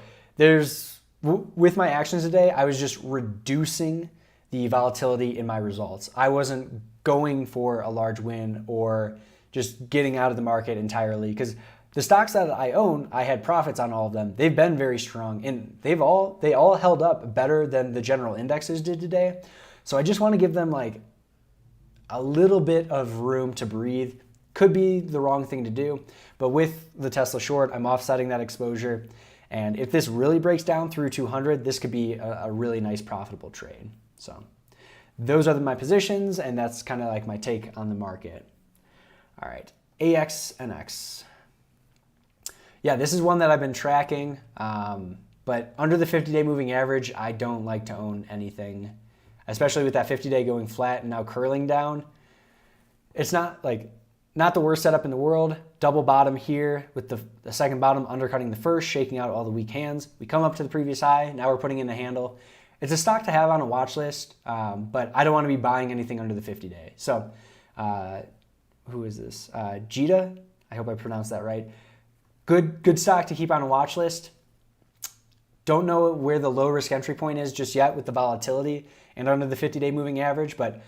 with my actions today, I was just reducing the volatility in my results. I wasn't going for a large win or just getting out of the market entirely, because the stocks that I own, I had profits on all of them. They've been very strong, and they all held up better than the general indexes did today. So I just want to give them like a little bit of room to breathe. Could be the wrong thing to do, but with the Tesla short, I'm offsetting that exposure. And if this really breaks down through 200, this could be a really nice profitable trade. So those are my positions, and that's kind of like my take on the market. All right, AXNX. Yeah, this is one that I've been tracking, but under the 50-day moving average, I don't like to own anything, especially with that 50-day going flat and now curling down. It's not the worst setup in the world. Double bottom here with the second bottom undercutting the first, shaking out all the weak hands. We come up to the previous high. Now we're putting in the handle. It's a stock to have on a watch list, but I don't want to be buying anything under the 50-day. So who is this? Jita. I hope I pronounced that right. Good stock to keep on a watch list. Don't know where the low risk entry point is just yet with the volatility and under the 50-day moving average, but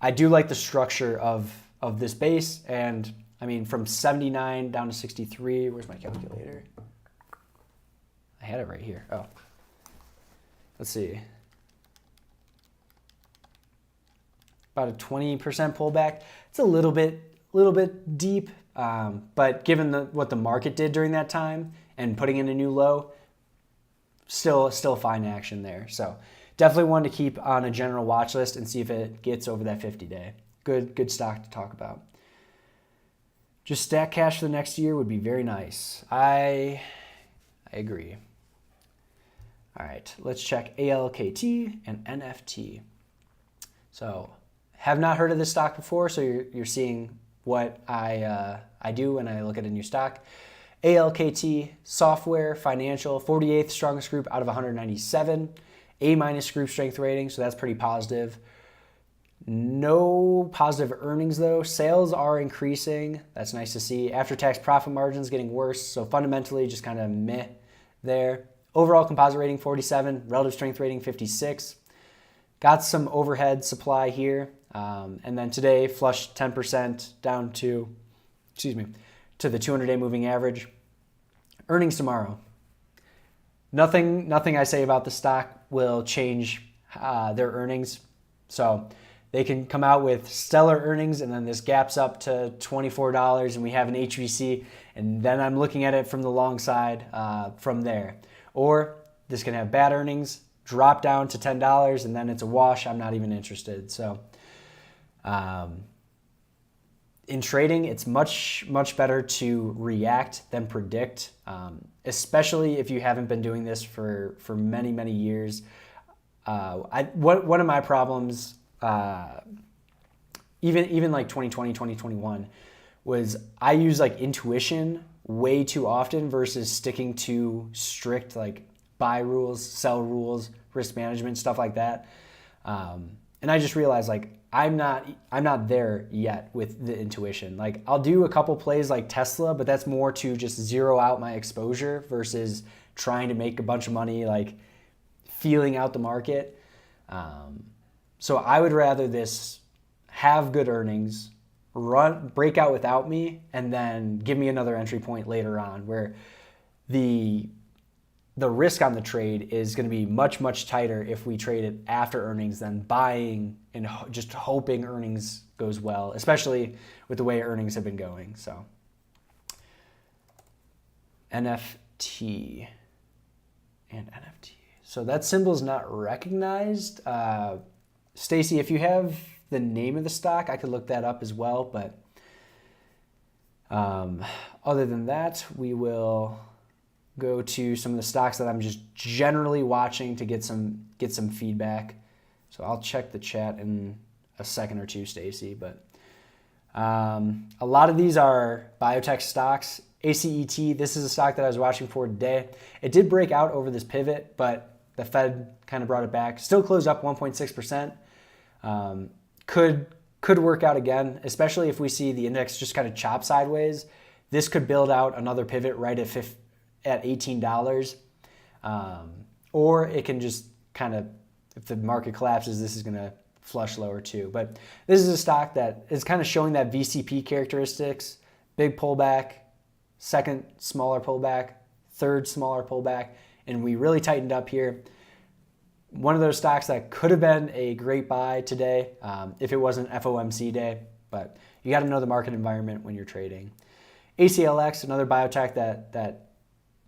I do like the structure of this base. And I mean, from 79 down to 63, where's my calculator? I had it right here. Oh, let's see. About a 20% pullback. It's a little bit deep, but given what the market did during that time and putting in a new low, still fine action there. So definitely one to keep on a general watch list and see if it gets over that 50-day. Good stock to talk about. Just stack cash for the next year would be very nice. I agree. All right, let's check ALKT and NFT. So have not heard of this stock before, so you're seeing what I do when I look at a new stock. ALKT, software, financial, 48th strongest group out of 197. A- group strength rating, so that's pretty positive. No positive earnings though. Sales are increasing. That's nice to see. After-tax profit margins getting worse, so fundamentally just kind of meh there. Overall composite rating 47, relative strength rating 56. Got some overhead supply here. And then today flushed 10% down to the 200-day moving average. Earnings tomorrow. Nothing I say about the stock will change their earnings. So they can come out with stellar earnings and then this gaps up to $24 and we have an HVC, and then I'm looking at it from the long side from there. Or this can have bad earnings, drop down to $10, and then it's a wash. I'm not even interested. So in trading, it's much better to react than predict, especially if you haven't been doing this for many years. One of my problems, even like 2020, 2021, was I use like intuition way too often versus sticking to strict like buy rules, sell rules, risk management, stuff like that. And I just realized like I'm not there yet with the intuition. Like I'll do a couple plays like Tesla, but that's more to just zero out my exposure versus trying to make a bunch of money, like feeling out the market. So I would rather this have good earnings, break out without me, and then give me another entry point later on where the risk on the trade is going to be much tighter if we trade it after earnings than buying and just hoping earnings goes well, especially with the way earnings have been going. So NFT and NFT. So that symbol is not recognized. Stacy, if you have the name of the stock, I could look that up as well. But other than that, we will go to some of the stocks that I'm just generally watching to get some feedback. So I'll check the chat in a second or two, Stacy. But a lot of these are biotech stocks. ACET, this is a stock that I was watching for today. It did break out over this pivot, but the Fed kind of brought it back. Still closed up 1.6%. Could work out again, especially if we see the index just kind of chop sideways. This could build out another pivot right at $18. Or it can just kind of, if the market collapses, this is going to flush lower too. But this is a stock that is kind of showing that VCP characteristics, big pullback, second smaller pullback, third smaller pullback, and we really tightened up here. One of those stocks that could have been a great buy today if it wasn't FOMC day, but you got to know the market environment when you're trading. ACLX, another biotech that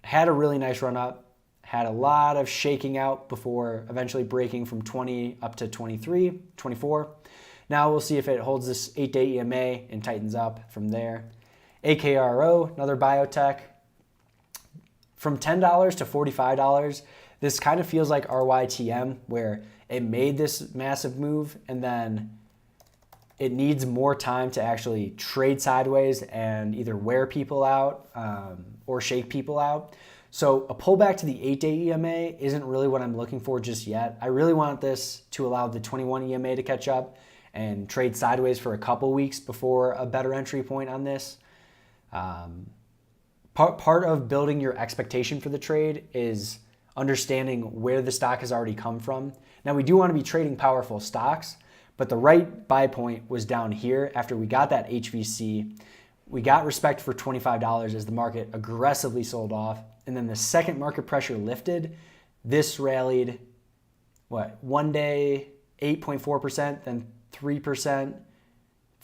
had a really nice run up, had a lot of shaking out before eventually breaking from 20 up to 23, 24. Now we'll see if it holds this 8-day EMA and tightens up from there. AKRO, another biotech, from $10 to $45, this kind of feels like RYTM, where it made this massive move and then it needs more time to actually trade sideways and either wear people out or shake people out. So a pullback to the 8-day EMA isn't really what I'm looking for just yet. I really want this to allow the 21 EMA to catch up and trade sideways for a couple weeks before a better entry point on this. Part of building your expectation for the trade is understanding where the stock has already come from. Now, we do want to be trading powerful stocks, but the right buy point was down here after we got that HVC. We got respect for $25 as the market aggressively sold off. And then the second market pressure lifted, this rallied, one day 8.4%, then 3%,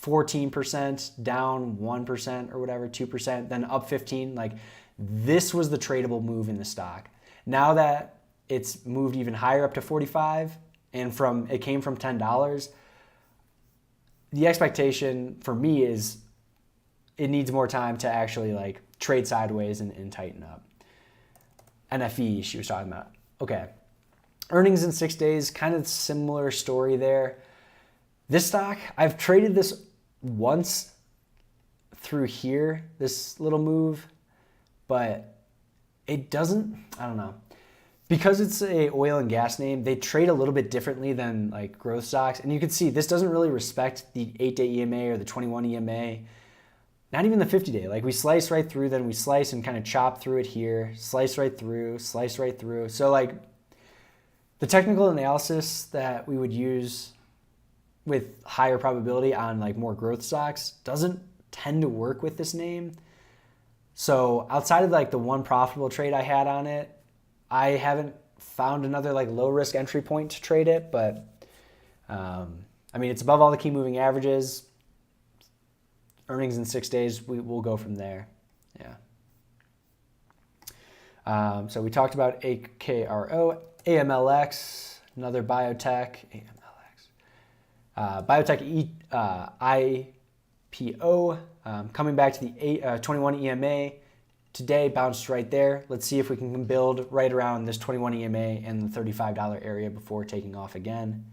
14%, down 1% or whatever, 2%, then up 15%. Like, this was the tradable move in the stock. Now that it's moved even higher up to 45 and it came from $10, the expectation for me is it needs more time to actually like trade sideways and tighten up. NFE she was talking about. Okay. Earnings in 6 days, kind of similar story there. This stock, I've traded this once through here, this little move, but it doesn't, I don't know. Because it's a oil and gas name, they trade a little bit differently than like growth stocks. And you can see this doesn't really respect the 8-day EMA or the 21 EMA, not even the 50-day. Like, we slice right through, then we slice and kind of chop through it here, slice right through, slice right through. So like the technical analysis that we would use with higher probability on like more growth stocks doesn't tend to work with this name. So outside of like the one profitable trade I had on it, I haven't found another like low risk entry point to trade it, but I mean, it's above all the key moving averages. Earnings in 6 days, we'll go from there. Yeah. So we talked about AKRO, AMLX, another biotech, AMLX, biotech IPO, coming back to the 21 EMA. Today bounced right there. Let's see if we can build right around this 21 EMA and the $35 area before taking off again.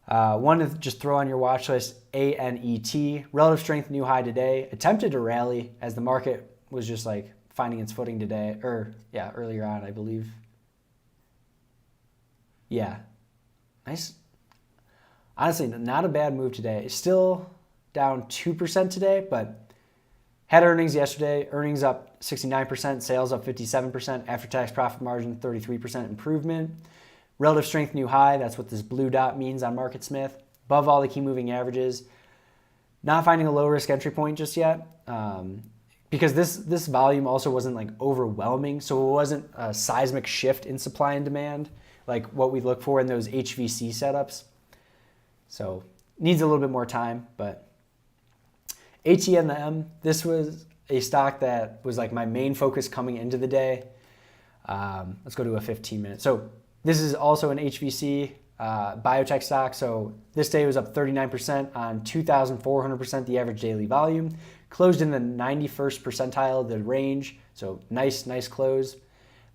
One to just throw on your watch list, ANET, relative strength new high today. Attempted to rally as the market was just like finding its footing today, or yeah, earlier on, I believe. Yeah, nice. Honestly, not a bad move today. It's still down 2% today, but had earnings yesterday. Earnings up 69%, sales up 57%, after-tax profit margin 33% improvement. Relative strength new high, that's what this blue dot means on MarketSmith. Above all the key moving averages. Not finding a low risk entry point just yet, because this volume also wasn't like overwhelming, so it wasn't a seismic shift in supply and demand like what we look for in those HVC setups. So needs a little bit more time, but ATMM, this was a stock that was like my main focus coming into the day. Let's go to a 15-minute. So this is also an HVC biotech stock. So this day was up 39% on 2,400% the average daily volume. Closed in the 91st percentile of the range. So nice close.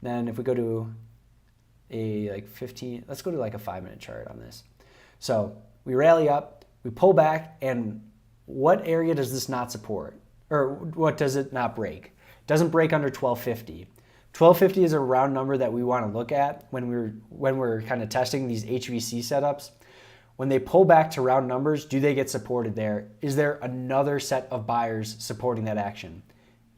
Then if we go to a like 15, let's go to like a 5-minute chart on this. So we rally up, we pull back, and what area does this not support? Or what does it not break? It doesn't break under 1250. 1250 is a round number that we want to look at when we're kind of testing these HVC setups. When they pull back to round numbers, do they get supported there? Is there another set of buyers supporting that action?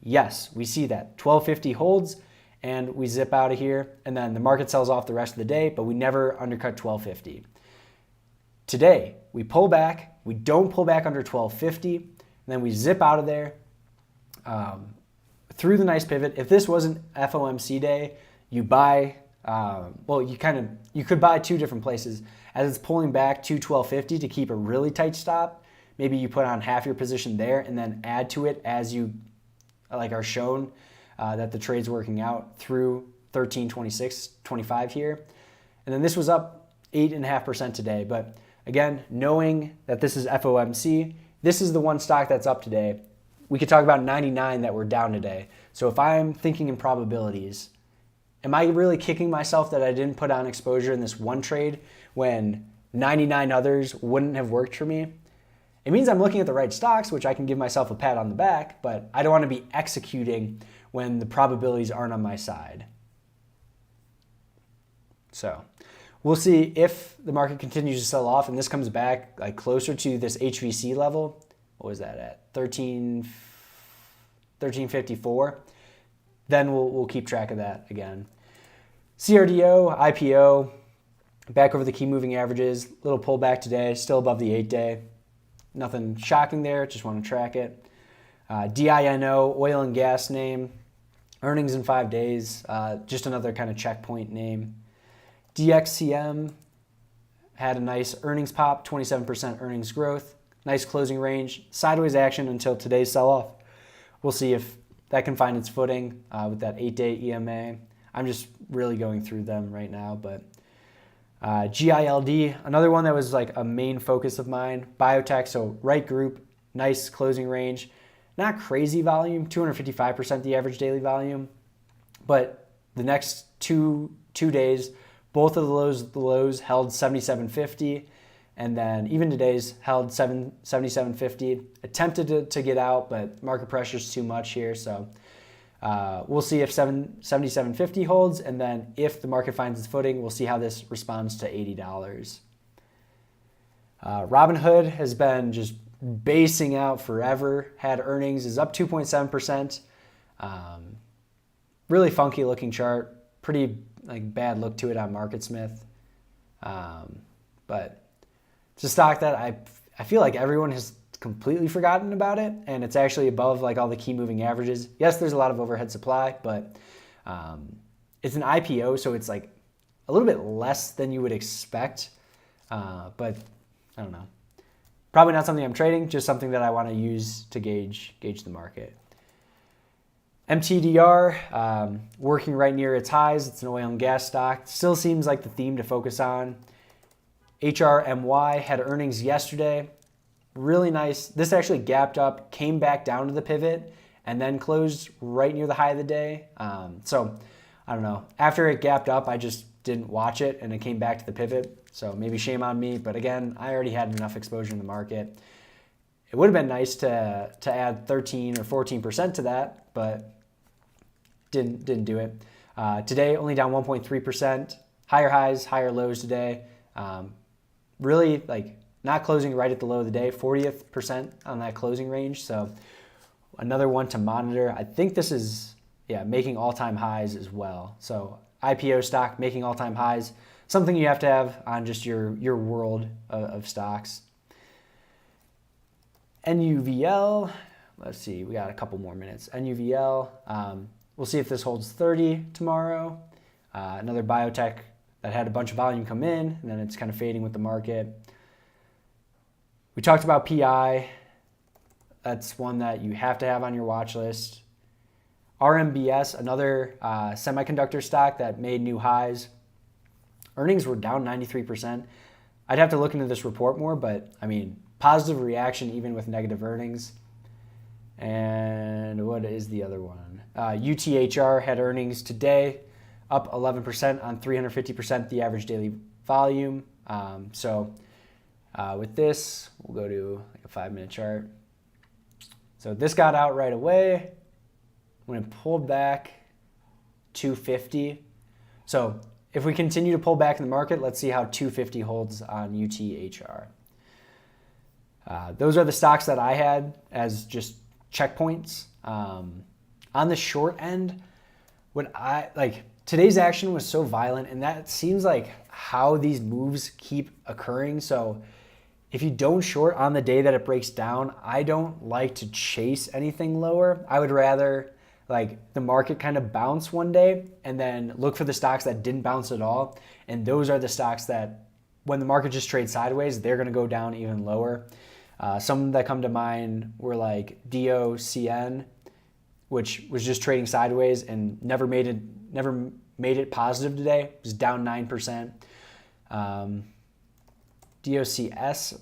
Yes, we see that. 1250 holds and we zip out of here, and then the market sells off the rest of the day, but we never undercut 1250. Today, we pull back, we don't pull back under 1250, and then we zip out of there through the nice pivot. If this wasn't FOMC day, you buy, you could buy two different places. As it's pulling back to 1250 to keep a really tight stop, maybe you put on half your position there and then add to it as you like are shown that the trade's working out through 13.26.25 here. And then this was up 8.5% today. But again, knowing that this is FOMC, this is the one stock that's up today. We could talk about 99 that were down today. So if I'm thinking in probabilities, am I really kicking myself that I didn't put on exposure in this one trade when 99 others wouldn't have worked for me? It means I'm looking at the right stocks, which I can give myself a pat on the back, but I don't want to be executing when the probabilities aren't on my side. So we'll see if the market continues to sell off and this comes back like closer to this HVC level. What was that at? 1354. Then we'll keep track of that again. CRDO, IPO, back over the key moving averages. Little pullback today, still above the 8-day. Nothing shocking there, just want to track it. DINO, oil and gas name. Earnings in 5 days, just another kind of checkpoint name. DXCM had a nice earnings pop, 27% earnings growth. Nice closing range, sideways action until today's sell-off. We'll see if that can find its footing with that 8-day EMA. I'm just really going through them right now, but GILD, another one that was like a main focus of mine. Biotech, so right group, nice closing range. Not crazy volume, 255% the average daily volume, but the next two days, both of the lows held 77.50. And then even today's held 77.50. Attempted to get out, but market pressure is too much here. So we'll see if 77.50 holds. And then if the market finds its footing, we'll see how this responds to $80. Robinhood has been just basing out forever. Had earnings, is up 2.7%. Really funky looking chart. Pretty like bad look to it on MarketSmith. But it's a stock that I feel like everyone has completely forgotten about it, and it's actually above like all the key moving averages. Yes, there's a lot of overhead supply, but it's an IPO, so it's like a little bit less than you would expect. But I don't know. Probably not something I'm trading, just something that I want to use to gauge the market. MTDR, working right near its highs. It's an oil and gas stock. Still seems like the theme to focus on. HRMY had earnings yesterday. Really nice. This actually gapped up, came back down to the pivot, and then closed right near the high of the day. So I don't know. After it gapped up, I just didn't watch it, and it came back to the pivot. So maybe shame on me. But again, I already had enough exposure in the market. It would have been nice to add 13 or 14% to that, but didn't do it. Today, only down 1.3%. Higher highs, higher lows today. Really like not closing right at the low of the day, 40th percent on that closing range. So another one to monitor. I think this is making all-time highs as well. So IPO stock making all-time highs, something you have to have on just your world of stocks. NUVL, let's see, we got a couple more minutes. NUVL, we'll see if this holds 30 tomorrow. Another biotech that had a bunch of volume come in, and then it's kind of fading with the market. We talked about PI. That's one that you have to have on your watch list. RMBS, another semiconductor stock that made new highs. Earnings were down 93%. I'd have to look into this report more, but I mean, positive reaction even with negative earnings. And what is the other one? UTHR had earnings today, up 11% on 350% the average daily volume. With this, we'll go to like a 5-minute chart. So this got out right away when it pulled back 250. So if we continue to pull back in the market, let's see how 250 holds on UTHR. Those are the stocks that I had as just checkpoints. On the short end, today's action was so violent, and that seems like how these moves keep occurring. So if you don't short on the day that it breaks down, I don't like to chase anything lower. I would rather like the market kind of bounce one day and then look for the stocks that didn't bounce at all. And those are the stocks that when the market just trades sideways, they're going to go down even lower. Some that come to mind were like DOCN, which was just trading sideways and never made it positive today. It was down 9%. DOCS,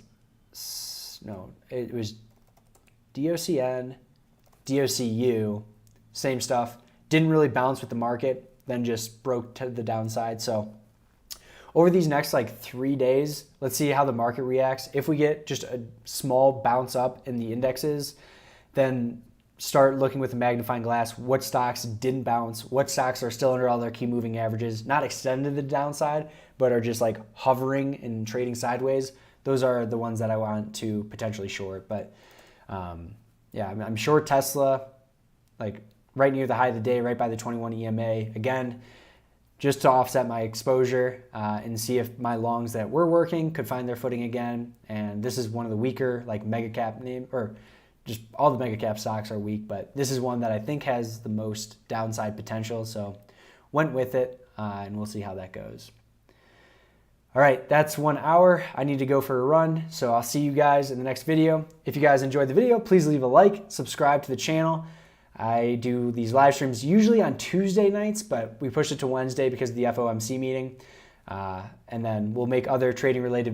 no, it was DOCN, DOCU. same stuff. Didn't really bounce with the market, then just broke to the downside. So over these next like 3 days, let's see how the market reacts. If we get just a small bounce up in the indexes, then start looking with a magnifying glass what stocks didn't bounce, what stocks are still under all their key moving averages, not extended to the downside, but are just like hovering and trading sideways. Those are the ones that I want to potentially short. But yeah, I'm short Tesla, like right near the high of the day, right by the 21 EMA. Again, just to offset my exposure and see if my longs that were working could find their footing again. And this is one of the weaker like mega cap name, or just all the mega cap stocks are weak, but this is one that I think has the most downside potential. So went with it and we'll see how that goes. All right, that's 1 hour. I need to go for a run, so I'll see you guys in the next video. If you guys enjoyed the video, please leave a like, subscribe to the channel. I do these live streams usually on Tuesday nights, but we pushed it to Wednesday because of the FOMC meeting. And then we'll make other trading related videos